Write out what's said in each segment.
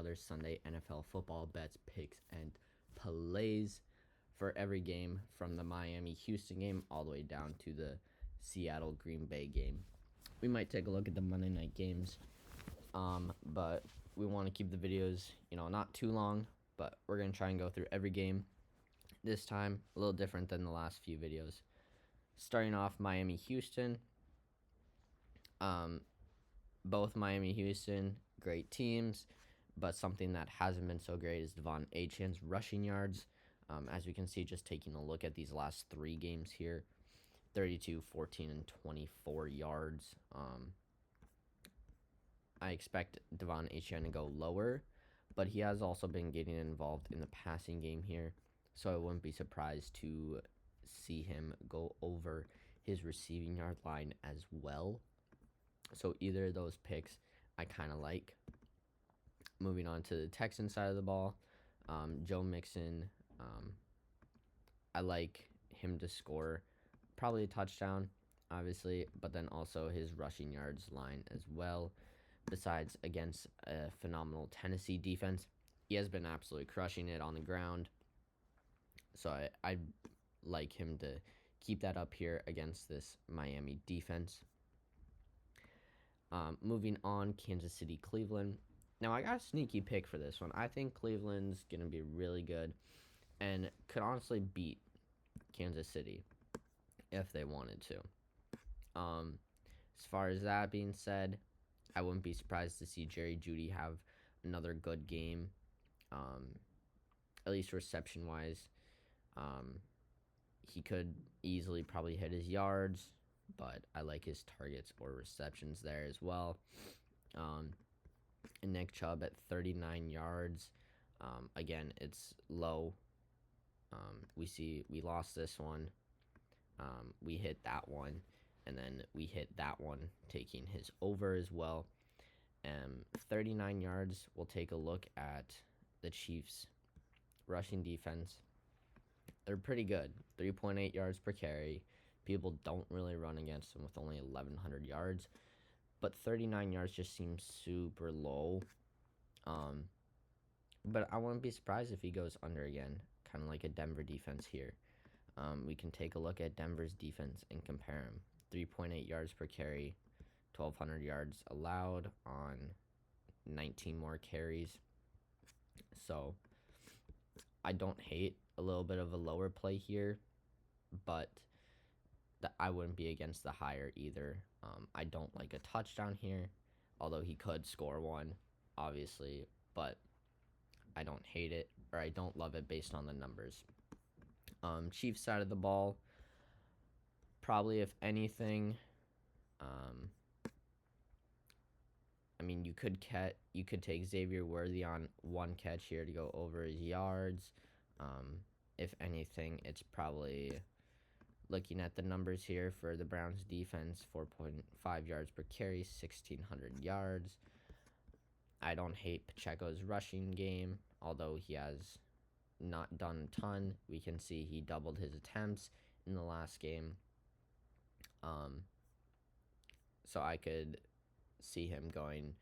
another Sunday NFL football bets, picks, and plays for every game from the Miami-Houston game all the way down to the Seattle-Green Bay game. We might take a look at the Monday night games, but we want to keep the videos, not too long, but we're going to try and go through every game. This time, a little different than the last few videos. Starting off, Miami-Houston. Both Miami-Houston, great teams, but something that hasn't been so great is De'Von Achane's rushing yards. As we can see, just taking a look at these last three games here, 32, 14, and 24 yards. I expect De'Von Achane to go lower, but he has also been getting involved in the passing game here, so I wouldn't be surprised to see him go over his receiving yard line as well. So either of those picks I kind of like. Moving on to the Texans side of the ball, Joe Mixon, I like him to score probably a touchdown, obviously, but then also his rushing yards line as well. Besides, against a phenomenal Tennessee defense, he has been absolutely crushing it on the ground. So I like him to keep that up here against this Miami defense. Moving on, Kansas City, Cleveland. Now, I got a sneaky pick for this one. I think Cleveland's going to be really good and could honestly beat Kansas City if they wanted to. As far as that being said, I wouldn't be surprised to see Jerry Jeudy have another good game, at least reception-wise. He could easily probably hit his yards, but I like his targets or receptions there as well. And Nick Chubb at 39 yards. Again, it's low. We lost this one. We hit that one, and then we hit that one, taking his over as well. 39 yards, we'll take a look at the Chiefs' rushing defense. They're pretty good, 3.8 yards per carry. People don't really run against them with only 1,100 yards, but 39 yards just seems super low. But I wouldn't be surprised if he goes under again, kind of like a Denver defense here. We can take a look at Denver's defense and compare them. 3.8 yards per carry, 1,200 yards allowed on 19 more carries. So I don't hate a little bit of a lower play here, but I wouldn't be against the higher either. I don't like a touchdown here, although he could score one, obviously, but I don't hate it, or I don't love it based on the numbers. Chiefs side of the ball, probably if anything, you could take Xavier Worthy on one catch here to go over his yards. If anything, it's probably, looking at the numbers here for the Browns defense, 4.5 yards per carry, 1,600 yards. I don't hate Pacheco's rushing game, although he has not done a ton. We can see he doubled his attempts in the last game. So I could see him going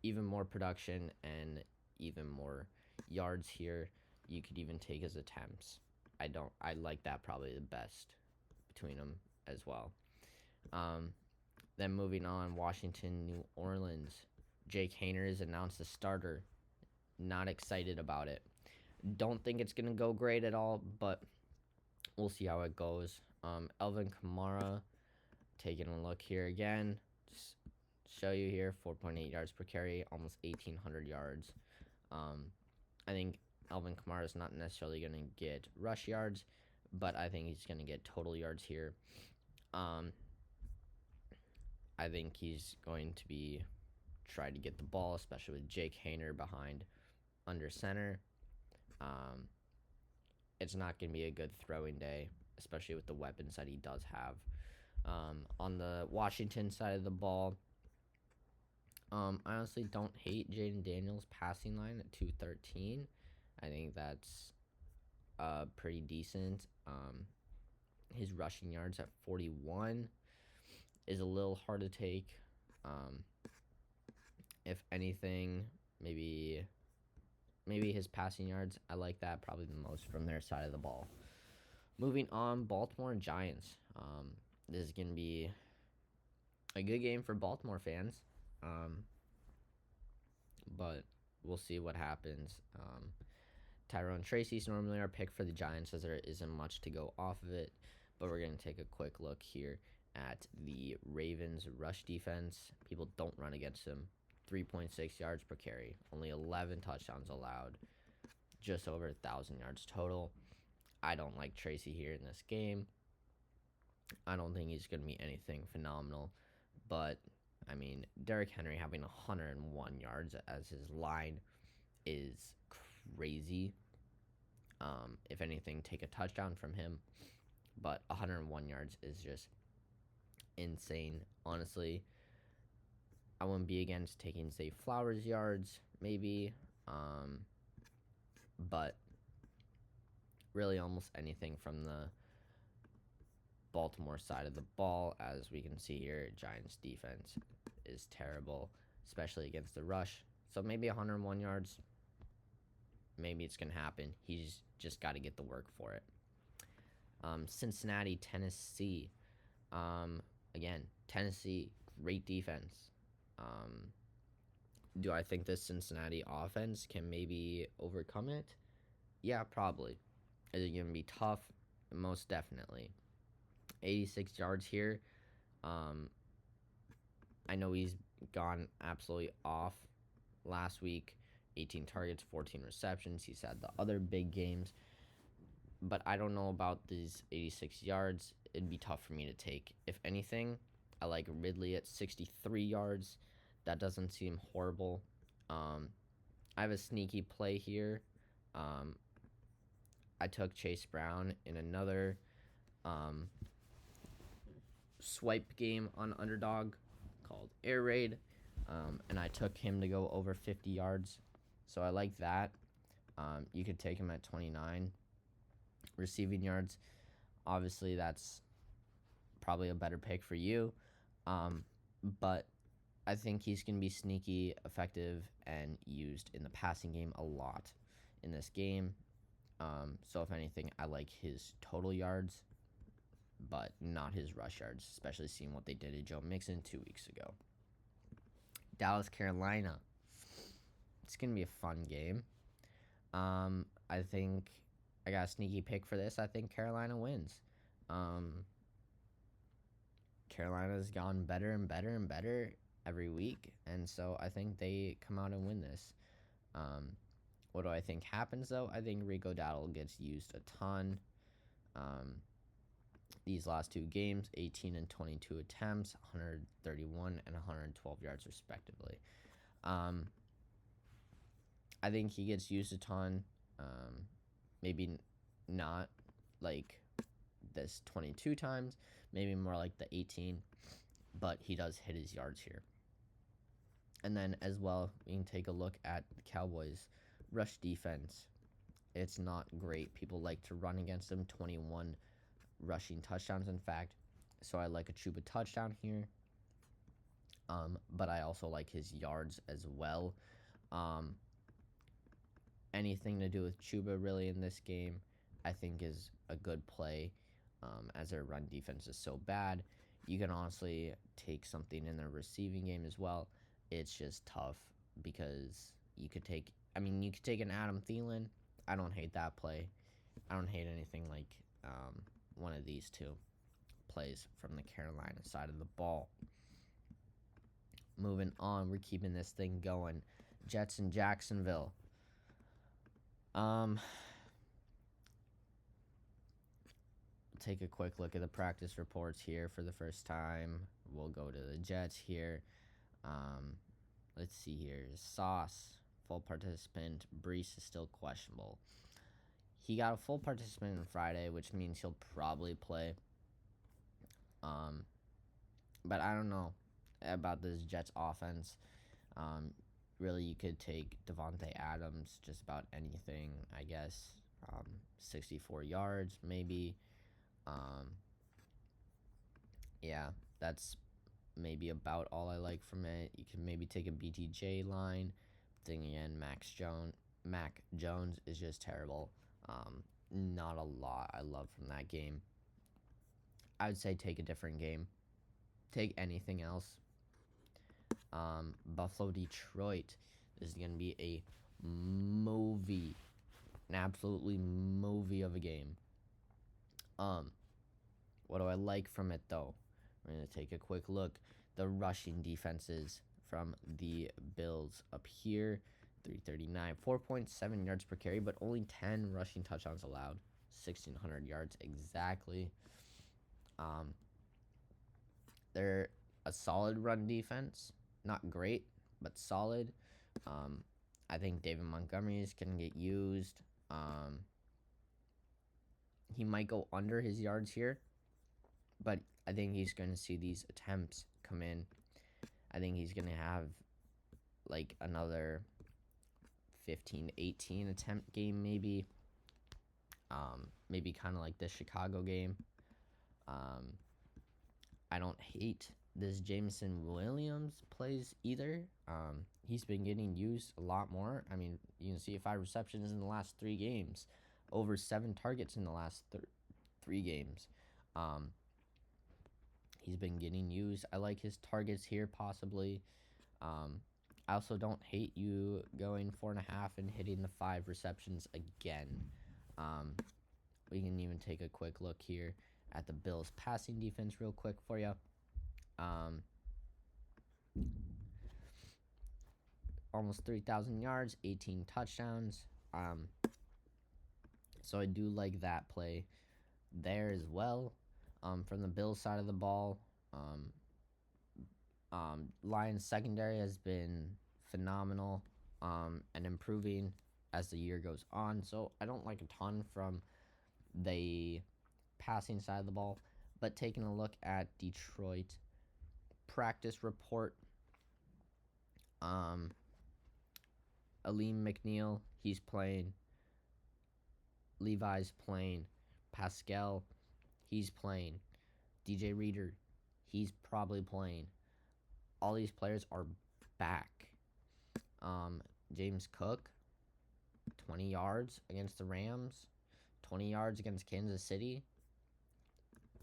even more production and even more yards here. You could even take his attempts. I like that probably the best between them as well. Then moving on, Washington, New Orleans. Jake Haener is announced a starter. Not excited about it. Don't think it's going to go great at all, but we'll see how it goes. Alvin Kamara, taking a look here again. Just show you here, 4.8 yards per carry, almost 1,800 yards. I think Alvin Kamara is not necessarily going to get rush yards, but I think he's going to get total yards here. I think he's going to be try to get the ball, especially with Jake Haener behind under center. It's not going to be a good throwing day, especially with the weapons that he does have. On the Washington side of the ball, I honestly don't hate Jaden Daniels' passing line at 213. I think that's pretty decent. His rushing yards at 41 is a little hard to take. If anything, maybe maybe his passing yards. I like that probably the most from their side of the ball. Moving on, Baltimore Giants. This is going to be a good game for Baltimore fans, but we'll see what happens. Tyrone Tracy's normally our pick for the Giants as there isn't much to go off of it, but we're going to take a quick look here at the Ravens rush defense. People don't run against them. 3.6 yards per carry, only 11 touchdowns allowed, just over 1,000 yards total. I don't like Tracy here in this game. I don't think he's going to be anything phenomenal, but I mean, Derrick Henry having 101 yards as his line is crazy. If anything, take a touchdown from him, but 101 yards is just insane. Honestly, I wouldn't be against taking Zay Flowers yards, maybe, but really almost anything from the Baltimore side of the ball. As we can see here, Giants defense is terrible, especially against the rush. So maybe 101 yards, maybe it's going to happen. He's just got to get the work for it. Cincinnati, Tennessee. Again, Tennessee, great defense. Do I think this Cincinnati offense can maybe overcome it? Yeah, probably. Is it going to be tough? Most definitely. 86 yards here. I know he's gone absolutely off last week. 18 targets, 14 receptions. He's had the other big games. But I don't know about these 86 yards. It'd be tough for me to take. If anything, I like Ridley at 63 yards. That doesn't seem horrible. I have a sneaky play here. I took Chase Brown in another swipe game on Underdog called Air Raid, and I took him to go over 50 yards. So I like that. You could take him at 29 receiving yards. Obviously, that's probably a better pick for you, but I think he's going to be sneaky, effective, and used in the passing game a lot in this game. So if anything, I like his total yards, but not his rush yards, especially seeing what they did to Joe Mixon 2 weeks ago. Dallas, Carolina. It's going to be a fun game. I think I got a sneaky pick for this. I think Carolina wins. Carolina's gone better and better and better every week, and so I think they come out and win this. What do I think happens, though? I think Rico Dowdle gets used a ton. These last two games, 18 and 22 attempts, 131 and 112 yards respectively. I think he gets used a ton. Maybe not like this 22 times, maybe more like the 18, but he does hit his yards here. And then as well, we can take a look at the Cowboys' rush defense. It's not great. People like to run against them. 21 rushing touchdowns, in fact. So I like a Chuba touchdown here. But I also like his yards as well. Anything to do with Chuba really in this game, I think is a good play, as their run defense is so bad. You can honestly take something in their receiving game as well. It's just tough because you could take an Adam Thielen. I don't hate that play. I don't hate anything like one of these two plays from the Carolina side of the ball. Moving on, we're keeping this thing going. Jets in Jacksonville. Take a quick look at the practice reports here for the first time. We'll go to the Jets here. Let's see here. Sauce, full participant. Brees is still questionable. He got a full participant on Friday, which means he'll probably play. But I don't know about this Jets offense. Really, you could take Devontae Adams, just about anything, I guess. 64 yards, maybe. Yeah, that's maybe about all I like from it. You can maybe take a BTJ line. Then again, Max Jones. Mac Jones is just terrible. Not a lot I love from that game. I would say take a different game. Take anything else. Buffalo Detroit. This is going to be a movie. An absolutely movie of a game. What do I like from it, though? We're going to take a quick look. The rushing defenses from the Bills up here. 339, 4.7 yards per carry, but only 10 rushing touchdowns allowed. 1,600 yards exactly. They're a solid run defense. Not great, but solid. I think David Montgomery is going to get used. He might go under his yards here, but I think he's going to see these attempts come in. I think he's going to have like another 15, 18 attempt game maybe. Maybe kind of like the Chicago game. I don't hate this Jameson Williams plays either. He's been getting used a lot more. I mean, you can see 5 receptions in the last 3 games. Over 7 targets in the last 3 games. He's been getting used. I like his targets here possibly. I also don't hate you going 4.5 and hitting the 5 receptions again. We can even take a quick look here at the Bills passing defense real quick for you. Almost 3,000 yards, 18 touchdowns. So I do like that play there as well. From the Bills side of the ball, Lions secondary has been phenomenal and improving as the year goes on. So I don't like a ton from the passing side of the ball. But taking a look at Detroit practice report, Aleem McNeil, he's playing. Levi's playing. Pascal, he's playing. DJ Reader, he's probably playing. All these players are back. James Cook, 20 yards against the Rams, 20 yards against Kansas City.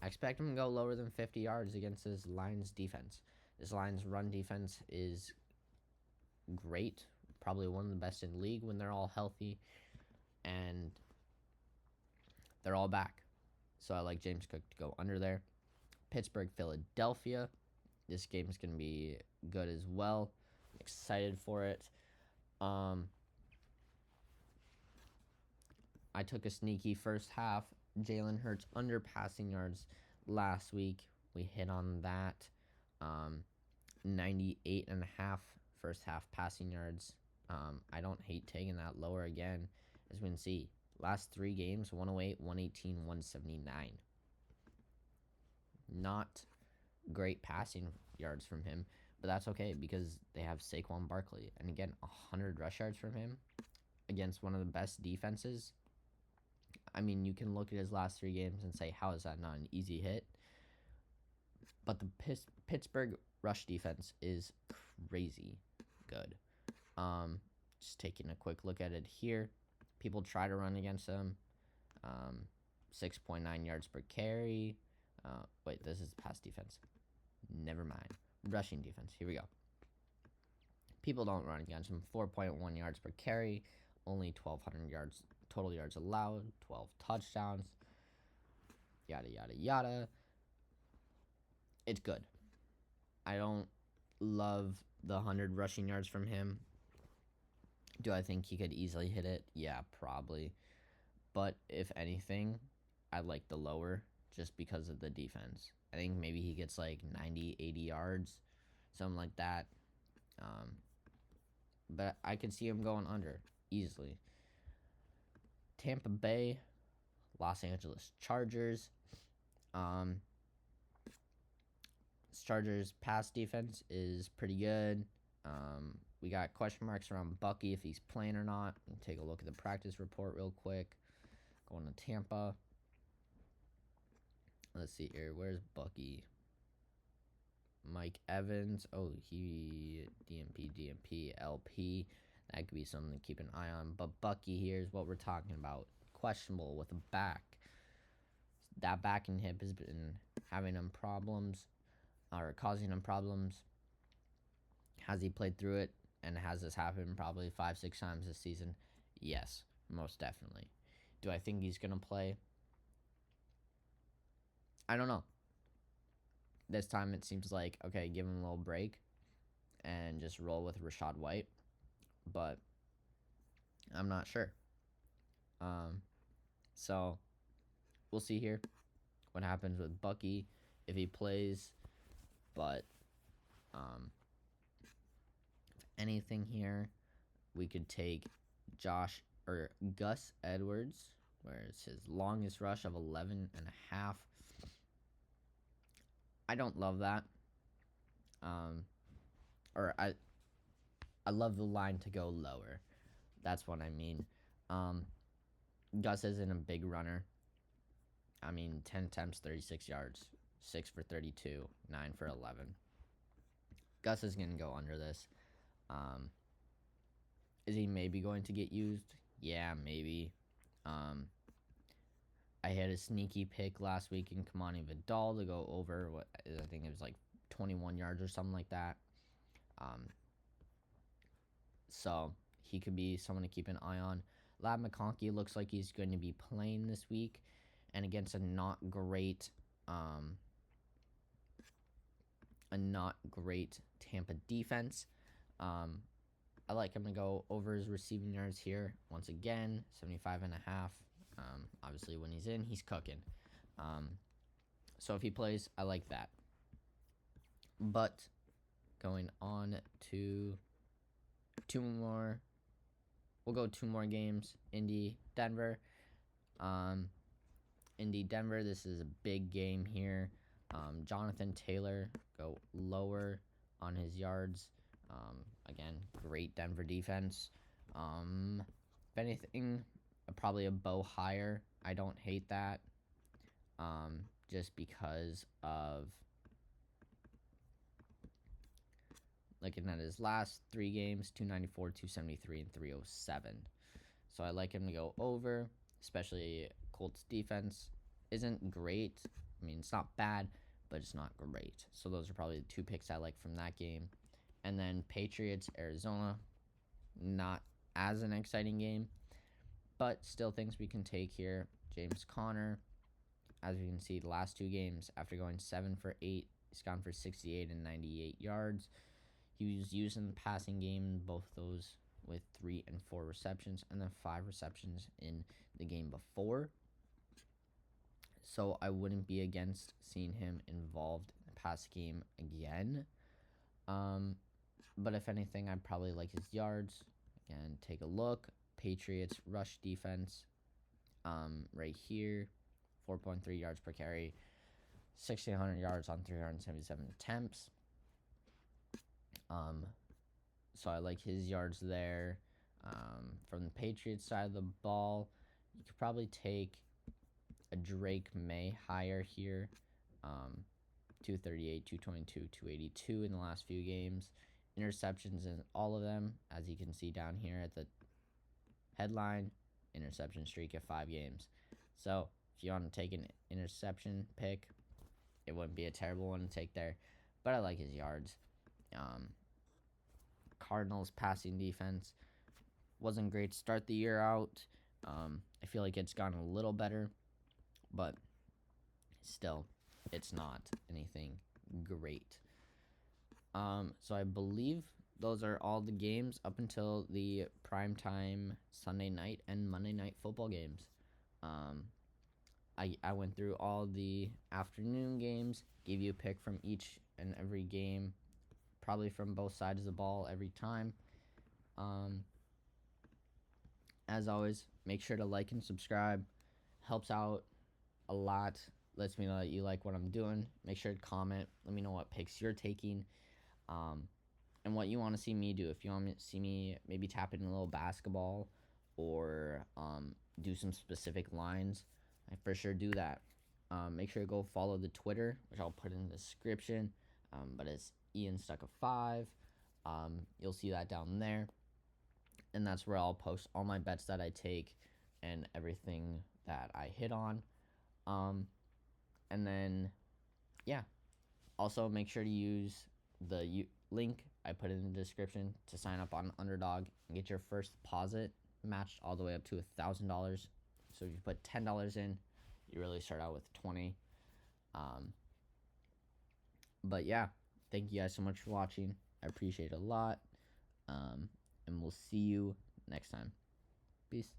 I expect him to go lower than 50 yards against this Lions defense. This Lions run defense is great. Probably one of the best in the league when they're all healthy. And they're all back. So I like James Cook to go under there. Pittsburgh, Philadelphia. This game is going to be good as well. I'm excited for it. I took a sneaky first half. Jalen Hurts under passing yards last week. We hit on that. 98.5 first half passing yards. I don't hate taking that lower again. As we can see, last 3 games, 108, 118, 179. Not great passing yards from him, but that's okay because they have Saquon Barkley. And again, 100 rush yards from him against one of the best defenses. I mean, you can look at his last 3 games and say, how is that not an easy hit? But the Pittsburgh rush defense is crazy good. Just taking a quick look at it here. People try to run against them. 6.9 yards per carry. Wait, this is pass defense. Never mind. Rushing defense. Here we go. People don't run against him. 4.1 yards per carry. Only 1,200 yards. Total yards allowed. 12 touchdowns. Yada, yada, yada. It's good. I don't love the 100 rushing yards from him. Do I think he could easily hit it? Yeah, probably. But if anything, I like the lower just because of the defense. I think maybe he gets like 90, 80 yards, something like that. But I could see him going under easily. Tampa Bay, Los Angeles Chargers. Chargers pass defense is pretty good. We got question marks around Bucky if he's playing or not. Take a look at the practice report real quick. Going to Tampa. Let's see here. Where's Bucky? Mike Evans. Oh, he DMP, LP. That could be something to keep an eye on. But Bucky here is what we're talking about. Questionable with a back. That back and hip has been having him problems, or causing him problems. Has he played through it? And has this happened probably 5-6 times this season? Yes, most definitely. Do I think he's going to play? I don't know. This time it seems like, okay, give him a little break and just roll with Rachaad White. But I'm not sure. So we'll see here what happens with Bucky if he plays. But if anything here, we could take Gus Edwards, where it's his longest rush of 11.5. I don't love that. Or I love the line to go lower. That's what I mean. Gus isn't a big runner. I mean, 10 attempts, 36 yards, 6 for 32, 9 for 11. Gus is going to go under this. Is he maybe going to get used? Yeah, maybe. I had a sneaky pick last week in Kamani Vidal to go over what I think it was like 21 yards or something like that. So he could be someone to keep an eye on. Ladd McConkey looks like he's going to be playing this week, and against a not great Tampa defense. I like him to go over his receiving yards here once again, 75.5. Obviously, when he's in, he's cooking. So if he plays, I like that. But going on to two more games. Indy, Denver. Indy, Denver. This is a big game here. Jonathan Taylor go lower on his yards. Again, great Denver defense. If anything, probably a bow higher. I don't hate that. Just because of looking at his last 3 games, 294, 273, and 307. So I like him to go over, especially Colts defense isn't great. I mean, it's not bad, but it's not great. So those are probably the 2 picks I like from that game. And then Patriots, Arizona, not as an exciting game, but still things we can take here. James Conner, as we can see, the last 2 games, after going 7 for 8, he's gone for 68 and 98 yards. He was used in the passing game, both those with 3 and 4 receptions, and then 5 receptions in the game before. So I wouldn't be against seeing him involved in the pass game again. But if anything, I'd probably like his yards. Again, take a look. Patriots rush defense right here. 4.3 yards per carry. 1,600 yards on 377 attempts. So I like his yards there. From the Patriots side of the ball, you could probably take a Drake May higher here. 238, 222, 282 in the last few games. Interceptions in all of them, as you can see down here at the headline. Interception streak of 5 games. So if you want to take an interception pick, it wouldn't be a terrible one to take there. But I like his yards. Cardinals passing defense wasn't great to start the year out. I feel like it's gotten a little better, but still, it's not anything great. So I believe those are all the games up until the primetime Sunday night and Monday night football games. I went through all the afternoon games, gave you a pick from each and every game, probably from both sides of the ball every time. As always, make sure to like and subscribe. Helps out a lot. Lets me know that you like what I'm doing. Make sure to comment. Let me know what picks you're taking. And what you want to see me do. If you want to see me maybe tap in a little basketball or do some specific lines, I for sure do that. Make sure to go follow the Twitter, which I'll put in the description. But it's Ian Stuck of 5. You'll see that down there. and that's where I'll post all my bets that I take and everything that I hit on. And then, yeah. Also, make sure to use the link I put in the description to sign up on Underdog and get your first deposit matched all the way up to $1,000. So if you put $10 in, you really start out with 20. But yeah, thank you guys so much for watching. I appreciate it a lot. And we'll see you next time. Peace.